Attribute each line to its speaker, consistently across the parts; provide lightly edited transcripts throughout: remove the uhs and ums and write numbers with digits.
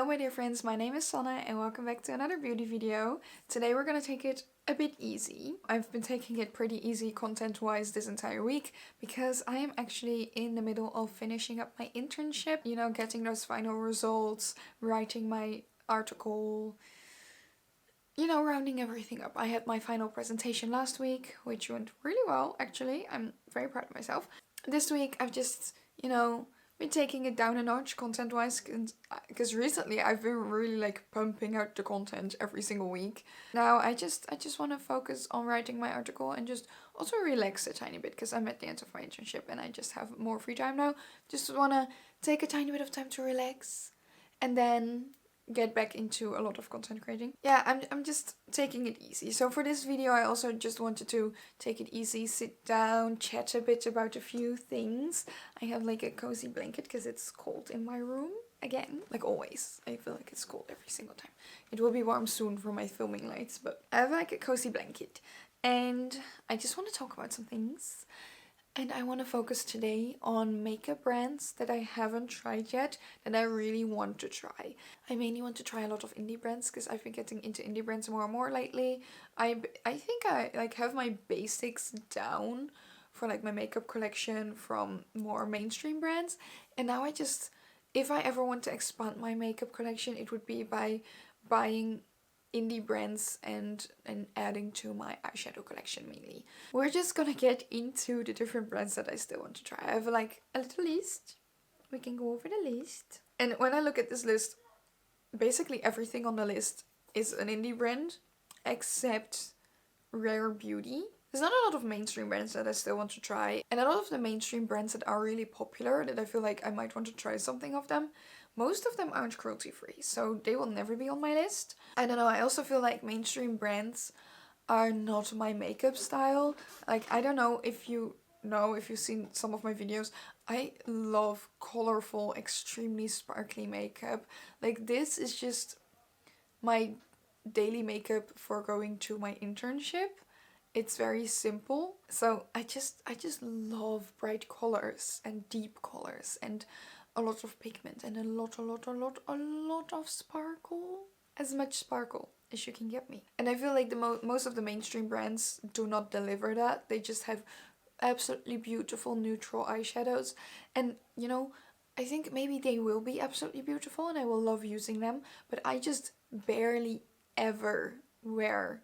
Speaker 1: Hello my dear friends, my name is Sanne and welcome back to another beauty video. Today we're gonna take it a bit easy. I've been taking it pretty easy content-wise this entire week because I am actually in the middle of finishing up my internship. You know, getting those final results, writing my article, you know, rounding everything up. I had my final presentation last week, which went really well actually. I'm very proud of myself. This week I've just, you know, been taking it down a notch content-wise because recently I've been really like pumping out the content every single week. Now I just want to focus on writing my article and just also relax a tiny bit because I'm at the end of my internship and I just have more free time now. Just want to take a tiny bit of time to relax and then get back into a lot of content creating. Yeah, I'm just taking it easy. So for this video I also just wanted to take it easy, sit down, chat a bit about a few things. I have like a cozy blanket because it's cold in my room. Again, like always, I feel like it's cold every single time. It will be warm soon for my filming lights, but I have like a cozy blanket and I just want to talk about some things. And I want to focus today on makeup brands that I haven't tried yet, that I really want to try. I mainly want to try a lot of indie brands because I've been getting into indie brands more and more lately. I think I like have my basics down for like my makeup collection from more mainstream brands. And now I just, if I ever want to expand my makeup collection, it would be by buying indie brands and adding to my eyeshadow collection mainly. We're just gonna get into the different brands that I still want to try. I have like a little list. We can go over the list. And when I look at this list, basically everything on the list is an indie brand except Rare Beauty. There's not a lot of mainstream brands that I still want to try, and a lot of the mainstream brands that are really popular that I feel like I might want to try something of them, most of them aren't cruelty free, so they will never be on my list. I don't know, I also feel like mainstream brands are not my makeup style. Like, I don't know if you've seen some of my videos, I love colorful, extremely sparkly makeup. Like, this is just my daily makeup for going to my internship. It's very simple, so I just love bright colors and deep colors and a lot of pigment and a lot of sparkle. As much sparkle as you can get me. And I feel like most of the mainstream brands do not deliver that. They just have absolutely beautiful neutral eyeshadows, and you know, I think maybe they will be absolutely beautiful and I will love using them, but I just barely ever wear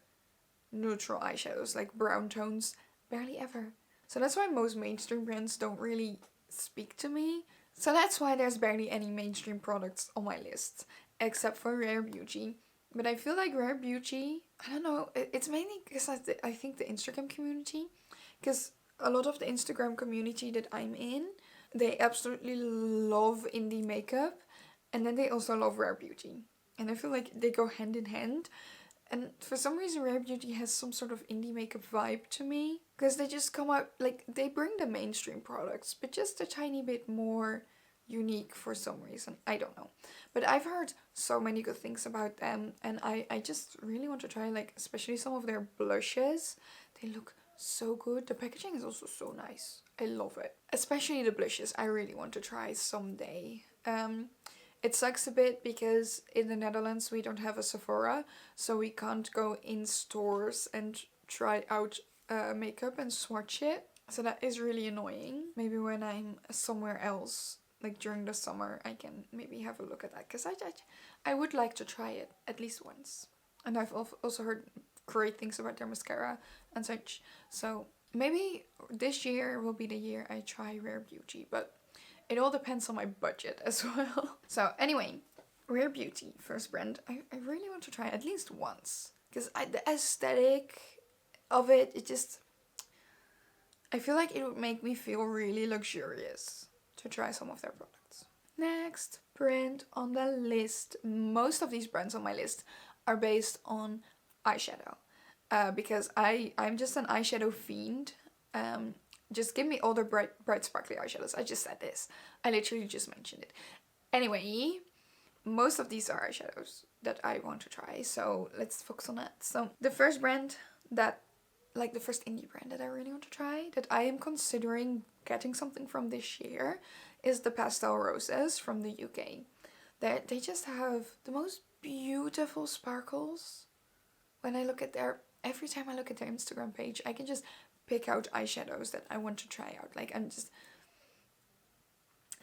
Speaker 1: neutral eyeshadows, like brown tones, barely ever. So that's why most mainstream brands don't really speak to me. So that's why there's barely any mainstream products on my list, except for Rare Beauty. But I feel like Rare Beauty, I don't know, it's mainly because I think the Instagram community, because a lot of the Instagram community that I'm in, they absolutely love indie makeup, and then they also love Rare Beauty. And I feel like they go hand in hand. And for some reason Rare Beauty has some sort of indie makeup vibe to me. Because they just come out, like, they bring the mainstream products, but just a tiny bit more unique for some reason. I don't know. But I've heard so many good things about them, and I just really want to try, like, especially some of their blushes. They look so good. The packaging is also so nice. I love it. Especially the blushes, I really want to try someday. It sucks a bit because in the Netherlands we don't have a Sephora, so we can't go in stores and try out makeup and swatch it. So that is really annoying. Maybe when I'm somewhere else, like during the summer, I can maybe have a look at that, because I would like to try it at least once. And I've also heard great things about their mascara and such. So maybe this year will be the year I try Rare Beauty, but it all depends on my budget as well. So anyway, Rare Beauty, first brand. I really want to try at least once. Because the aesthetic of it, I feel like it would make me feel really luxurious to try some of their products. Next brand on the list. Most of these brands on my list are based on eyeshadow. Because I'm just an eyeshadow fiend. Just give me all the bright sparkly eyeshadows. I just said this. I literally just mentioned it. Anyway, most of these are eyeshadows that I want to try. So let's focus on that. So the first brand that, like the first indie brand that I really want to try, that I am considering getting something from this year, is the Pastel Roses from the UK. They just have the most beautiful sparkles. When I look at every time I look at their Instagram page, I can just pick out eyeshadows that I want to try out. Like,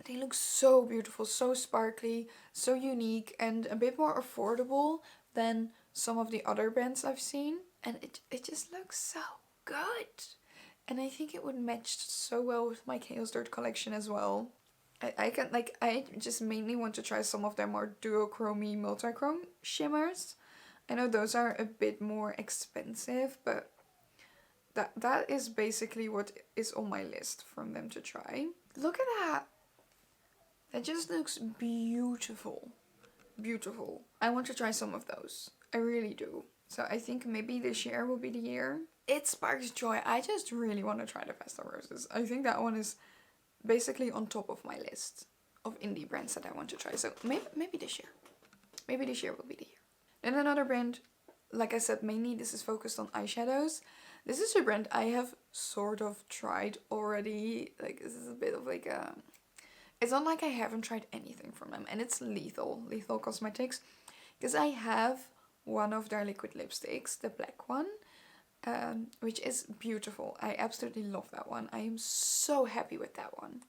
Speaker 1: they look so beautiful, so sparkly, so unique, and a bit more affordable than some of the other brands I've seen. And it just looks so good. And I think it would match so well with my Chaos Dirt collection as well. I just mainly want to try some of their more duochrome multichrome shimmers. I know those are a bit more expensive, but that is basically what is on my list from them to try. Look at that. That just looks beautiful. Beautiful. I want to try some of those. I really do. So I think maybe this year will be the year. It sparks joy. I just really want to try the Pastel Roses. I think that one is basically on top of my list of indie brands that I want to try. So maybe this year. Maybe this year will be the year. Then another brand, like I said, mainly this is focused on eyeshadows. This is a brand I have sort of tried already. Like, this is a bit of like a... It's not like I haven't tried anything from them. And it's Lethal Cosmetics. Because I have one of their liquid lipsticks, the black one. Which is beautiful. I absolutely love that one. I am so happy with that one.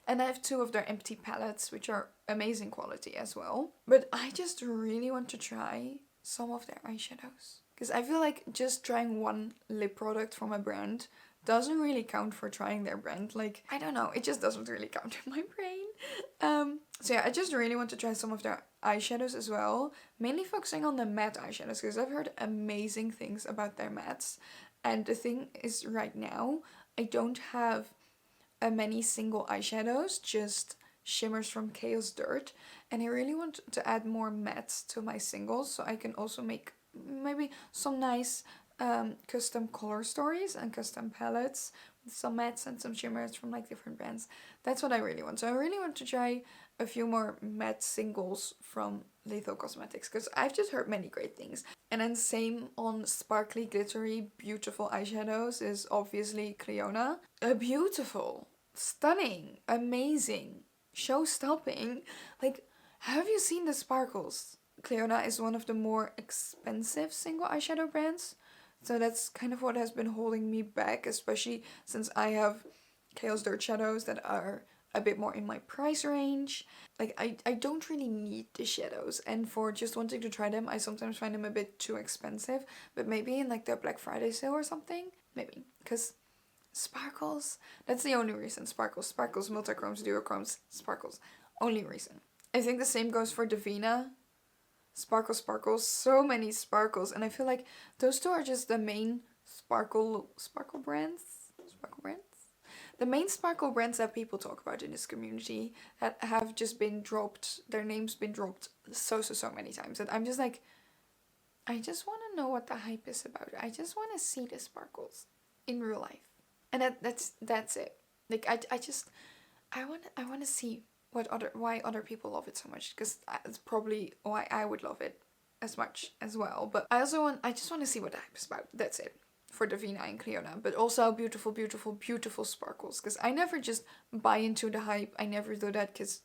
Speaker 1: And I have two of their empty palettes, which are amazing quality as well. But I just really want to try some of their eyeshadows. Because I feel like just trying one lip product from a brand doesn't really count for trying their brand. Like, I don't know, it just doesn't really count in my brain. So yeah, I just really want to try some of their eyeshadows as well. Mainly focusing on the matte eyeshadows, because I've heard amazing things about their mattes. And the thing is, right now, I don't have many single eyeshadows, just shimmers from Chaos Dirt. And I really want to add more mattes to my singles, so I can also make maybe some nice custom color stories and custom palettes with some mattes and some shimmers from like different brands. That's what I really want. So I really want to try a few more matte singles from Lethal Cosmetics, because I've just heard many great things. And then same on sparkly, glittery, beautiful eyeshadows is obviously Cleona. Beautiful, stunning, amazing, show-stopping. Like, have you seen the sparkles? Cleona is one of the more expensive single eyeshadow brands. So that's kind of what has been holding me back, especially since I have Chaos Dirt shadows that are a bit more in my price range. Like, I don't really need the shadows, and for just wanting to try them, I sometimes find them a bit too expensive. But maybe in like the Black Friday sale or something, maybe. Because sparkles, that's the only reason. Sparkles, multichromes, duochromes, sparkles. Only reason. I think the same goes for Divina. Sparkles, so many sparkles, and I feel like those two are just the main sparkle brands. The main sparkle brands that people talk about in this community, that have just been dropped, their names been dropped so many times, that I'm just like, I just want to know what the hype is about. I just want to see the sparkles in real life, and that's it. Like, I want to see why other people love it so much, because it's probably why I would love it as much as well. But I just want to see what the hype is about. That's it for Davina and Cleona. But also beautiful sparkles, because I never just buy into the hype. I never do that, because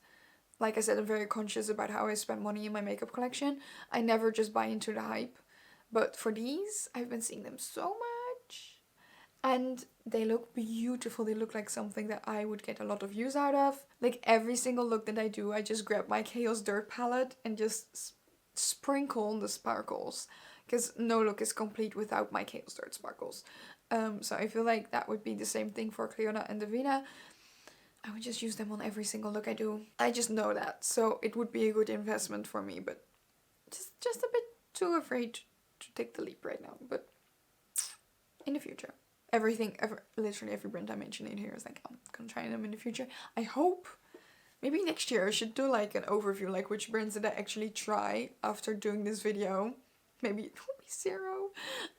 Speaker 1: like I said, I'm very conscious about how I spend money in my makeup collection. I never just buy into the hype. But for these, I've been seeing them so much. And they look beautiful. They look like something that I would get a lot of use out of. Like, every single look that I do, I just grab my Chaos Dirt palette and just sprinkle on the sparkles. Because no look is complete without my Chaos Dirt sparkles. So I feel like that would be the same thing for Cleona and Davina. I would just use them on every single look I do. I just know that. So it would be a good investment for me. But just a bit too afraid to take the leap right now. But in the future. Literally every brand I mention in here is like, I'm gonna try them in the future. I hope. Maybe next year I should do like an overview, like which brands did I actually try after doing this video. Maybe it will be 0,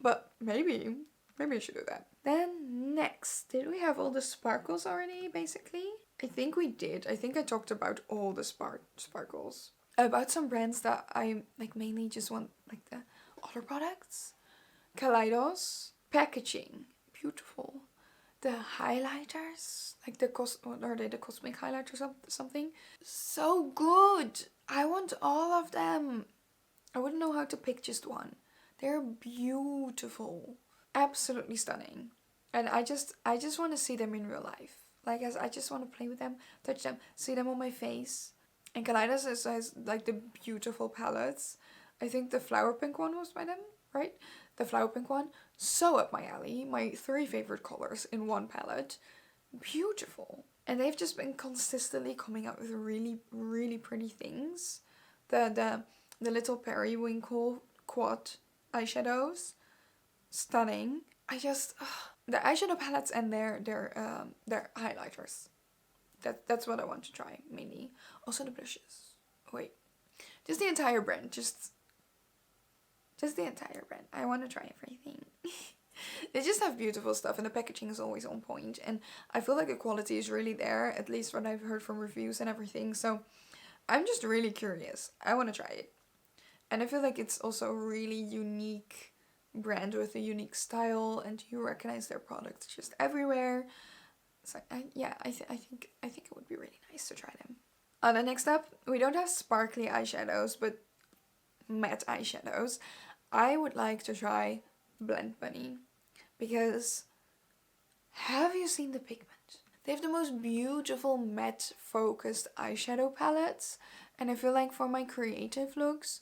Speaker 1: but maybe I should do that. Then next, did we have all the sparkles already, basically? I think we did. I think I talked about all the sparkles. About some brands that I like mainly just want, like the other products. Kaleidos. Packaging. Beautiful. The highlighters, like what are they, the cosmic highlighters or something? So good! I want all of them. I wouldn't know how to pick just one. They're beautiful. Absolutely stunning. And I just want to see them in real life. Like, as I just want to play with them, touch them, see them on my face. And Kaleidos has like the beautiful palettes. I think the flower pink one was by them, right? The flower pink one, so up my alley. My 3 favorite colors in one palette. Beautiful. And they've just been consistently coming out with really, really pretty things. The little periwinkle quad eyeshadows, stunning. The eyeshadow palettes and their highlighters. That's what I want to try mainly. Also the blushes. Wait, just the entire brand. Just the entire brand. I want to try everything. They just have beautiful stuff, and the packaging is always on point, and I feel like the quality is really there, at least what I've heard from reviews and everything. So I'm just really curious. I want to try it. And I feel like it's also a really unique brand with a unique style, and you recognize their products just everywhere. So I think it would be really nice to try them. The next up, we don't have sparkly eyeshadows, but matte eyeshadows. I would like to try Blend Bunny, because have you seen the pigment? They have the most beautiful matte focused eyeshadow palettes, and I feel like for my creative looks,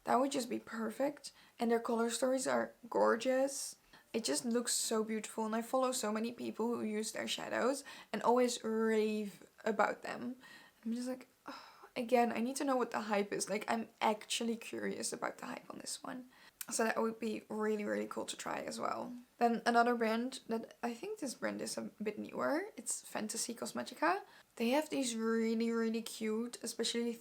Speaker 1: that would just be perfect. And their color stories are gorgeous. It just looks so beautiful, and I follow so many people who use their shadows and always rave about them. I'm just like, oh, again, I need to know what the hype is. Like, I'm actually curious about the hype on this one. So that would be really, really cool to try as well. Then another brand that I think this brand is a bit newer. It's Fantasy Cosmetica. They have these really, really cute, especially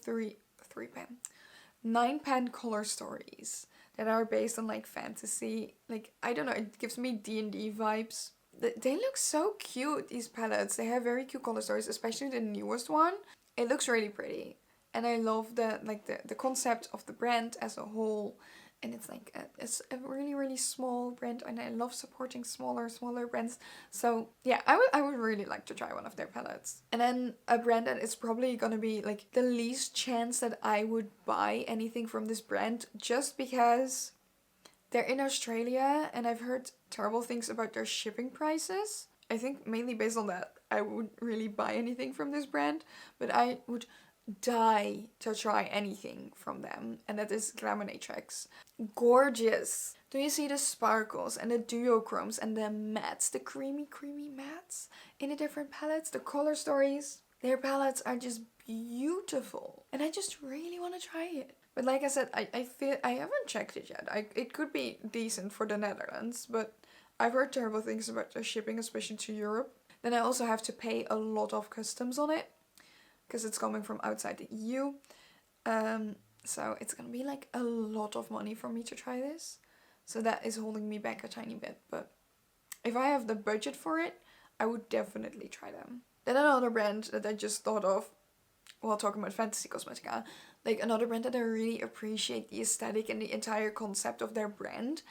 Speaker 1: 9-pan color stories that are based on like fantasy. Like, I don't know, it gives me D&D vibes. They look so cute, these palettes. They have very cute color stories, especially the newest one. It looks really pretty. And I love the concept of the brand as a whole. And it's like it's a really, really small brand, and I love supporting smaller brands. So yeah, I would really like to try one of their palettes. And then a brand that is probably gonna be like the least chance that I would buy anything from this brand, just because they're in Australia and I've heard terrible things about their shipping prices. I think mainly based on that, I wouldn't really buy anything from this brand, but I would die to try anything from them, and that is Glaminatrix. Gorgeous. Do you see the sparkles and the duochromes and the mattes, the creamy mattes in the different palettes, the color stories? Their palettes are just beautiful, and I just really want to try it. But like I said, I feel I haven't checked it yet. It could be decent for the Netherlands, but I've heard terrible things about their shipping, especially to Europe. Then I also have to pay a lot of customs on it, because it's coming from outside the EU. So it's gonna be like a lot of money for me to try this. So that is holding me back a tiny bit. But if I have the budget for it, I would definitely try them. Then another brand that I just thought of while talking about Fantasy Cosmetica, like another brand that I really appreciate the aesthetic and the entire concept of their brand,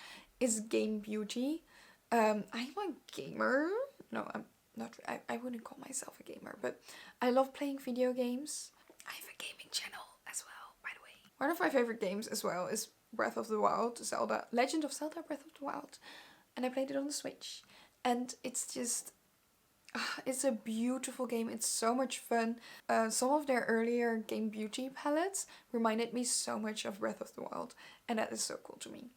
Speaker 1: is Game Beauty. I'm a gamer. No, I'm not. I wouldn't call myself a gamer, but I love playing video games. I have a gaming channel as well, by the way. One of my favorite games as well is Breath of the Wild, Legend of Zelda Breath of the Wild. And I played it on the Switch. And it's just, it's a beautiful game. It's so much fun. Some of their earlier Game Beauty palettes reminded me so much of Breath of the Wild. And that is so cool to me.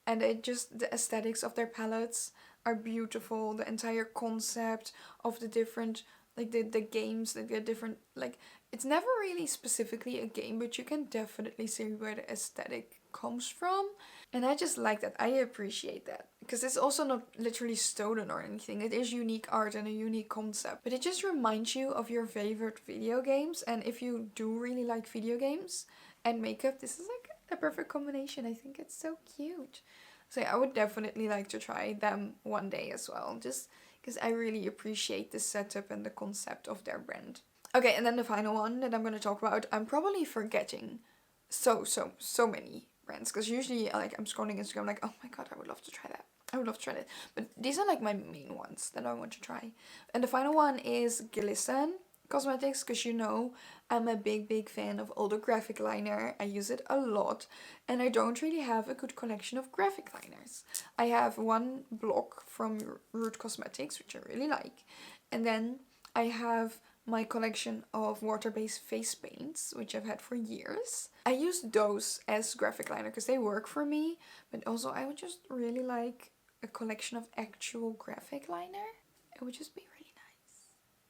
Speaker 1: And the aesthetics of their palettes are beautiful. The entire concept of the different, like the games, like the different, like, it's never really specifically a game, but you can definitely see where the aesthetic comes from. And I just like that. I appreciate that. Because it's also not literally stolen or anything. It is unique art and a unique concept. But it just reminds you of your favorite video games. And if you do really like video games and makeup, this is like a perfect combination. I think it's so cute. So yeah, I would definitely like to try them one day as well. Just because I really appreciate the setup and the concept of their brand. Okay, and then the final one that I'm going to talk about, I'm probably forgetting so many brands. Because usually, like, I'm scrolling Instagram like, oh my god, I would love to try that. I would love to try that. But these are like my main ones that I want to try. And the final one is Glisten. cosmetics, because you know I'm a big fan of all the graphic liner. I use it a lot, and I don't really have a good collection of graphic liners. I have one block from Root Cosmetics, which I really like, and then I have my collection of water-based face paints, which I've had for years. I use those as graphic liner because they work for me, but also I would just really like a collection of actual graphic liner. It would just be really nice.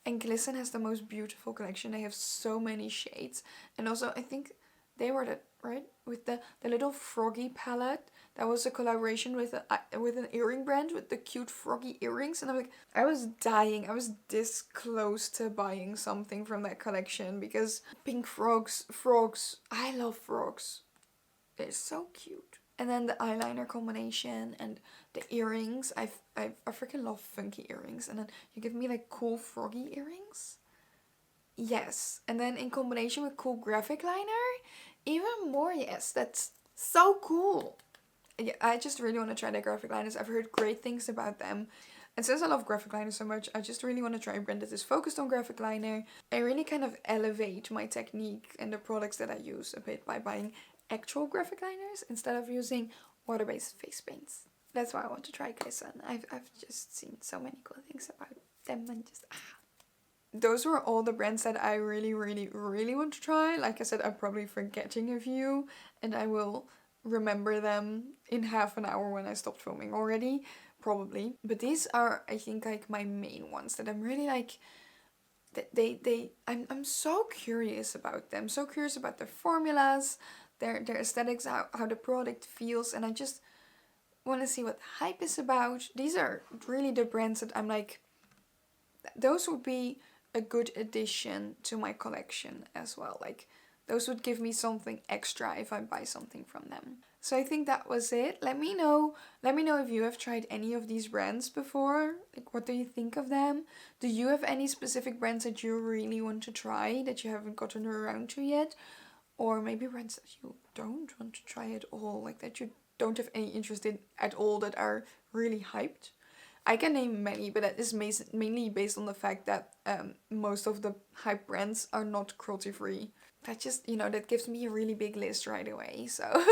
Speaker 1: And Glisten has the most beautiful collection. They have so many shades. And also I think they were the, right? With the little froggy palette. That was a collaboration with an earring brand with the cute froggy earrings. And I'm like, I was dying. I was this close to buying something from that collection because pink frogs, I love frogs. They're so cute. And then the eyeliner combination and the earrings. I freaking love funky earrings. And then you give me like cool froggy earrings. Yes. And then in combination with cool graphic liner, even more yes. That's so cool. Yeah, I just really want to try the graphic liners. I've heard great things about them. And since I love graphic liner so much, I just really want to try a brand that is focused on graphic liner. I really kind of elevate my technique and the products that I use a bit by buying actual graphic liners instead of using water-based face paints. That's why I want to try Glisten. I've just seen so many cool things about them and just Those were all the brands that I really want to try. Like I said, I'm probably forgetting a few and I will remember them in half an hour when I stopped filming already, probably. But these are, I think, like my main ones that I'm really like, I'm so curious about them. So curious about their formulas, their aesthetics, how the product feels, and I just want to see what the hype is about. These are really the brands that I'm like, those would be a good addition to my collection as well. Like, those would give me something extra if I buy something from them. So I think that was it. Let me know if you have tried any of these brands before. Like, what do you think of them? Do you have any specific brands that you really want to try that you haven't gotten around to yet? Or maybe brands that you don't want to try at all, like that you don't have any interest in at all that are really hyped? I can name many, but that is mainly based on the fact that most of the hype brands are not cruelty free. That just, that gives me a really big list right away. So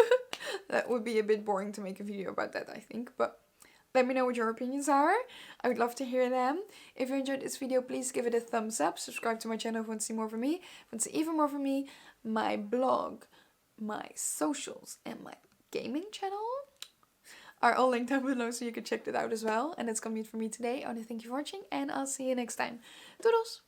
Speaker 1: that would be a bit boring to make a video about that, I think. But let me know what your opinions are. I would love to hear them. If you enjoyed this video, please give it a thumbs up. Subscribe to my channel if you want to see more from me. If you want to see even more from me, my blog, my socials, and my gaming channel are all linked down below so you can check that out as well. And that's gonna be it for me today. I want to thank you for watching and I'll see you next time. Doodles!